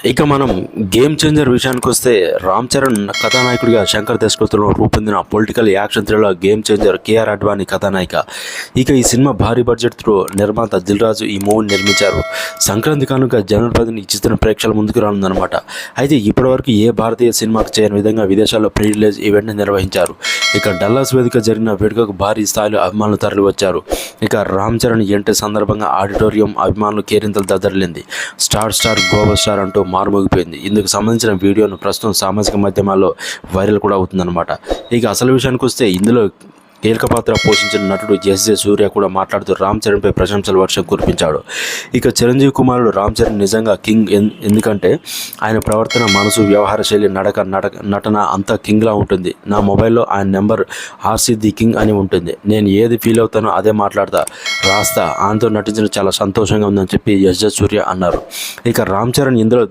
ఇక మనం game changer విషయానికి వస్తే రామ్ చరణ్ కథానాయకుడిగా శంకర్ దర్శకత్వంలో రూపొందిన political action thriller game changer Kiara Advani కథానాయిక. ఇక ఈ సినిమా భారీ బడ్జెట్తో నిర్మాత దిల్ రాజు ఈ మూవీని నిర్మించారు. సంక్రాంతి కానుక జనవరి 10ని ఈ చిత్రం ప్రేక్షకుల ముందుకు రానుందనమాట. అయితే ఇప్పటివరకు ఏ భారతీయ సినిమాకు చేయని విధంగా విదేశాల్లో ప్రీ రిలీజ్ ఈవెంట్ని నిర్వహించారు. ఇక డల్లాస్ వేదిక జరిగిన వేడుకకు భారీ స్థాయిలో అభిమానులు తరలి వచ్చారు. ఇక రామ్ చరణ్ ఎంట్రీ సందర్భంగా ఆడిటోరియం అభిమానులు కేరింతలు దద్దరిల్లింది. స్టార్ గ్లోబల్ స్టార్ అంటూ మారుమోగిపోయింది. ఇందుకు సంబంధించిన వీడియోను ప్రస్తుతం సామాజిక మాధ్యమాల్లో వైరల్ కూడా అవుతుందన్నమాట. ఇక అసలు విషయానికి వస్తే ఇందులో కీలక పాత్ర పోషించిన నటుడు ఎస్జే సూర్య కూడా మాట్లాడుతూ రామ్ చరణ్పై ప్రశంసల వర్షం కురిపించాడు. ఇక చిరంజీవి కుమారుడు రామ్ చరణ్ నిజంగా కింగ్, ఎందుకంటే ఆయన ప్రవర్తన, మనసు, వ్యవహార శైలి, నటన అంతా కింగ్లా ఉంటుంది. నా మొబైల్లో ఆయన నెంబర్ ఆర్సీ ది కింగ్ అని ఉంటుంది. నేను ఏది ఫీల్ అవుతానో అదే మాట్లాడతా, రాస్తా. ఆయనతో నటించడం చాలా సంతోషంగా ఉందని చెప్పి ఎస్జే సూర్య అన్నారు. ఇక రామ్ చరణ్ ఇందులో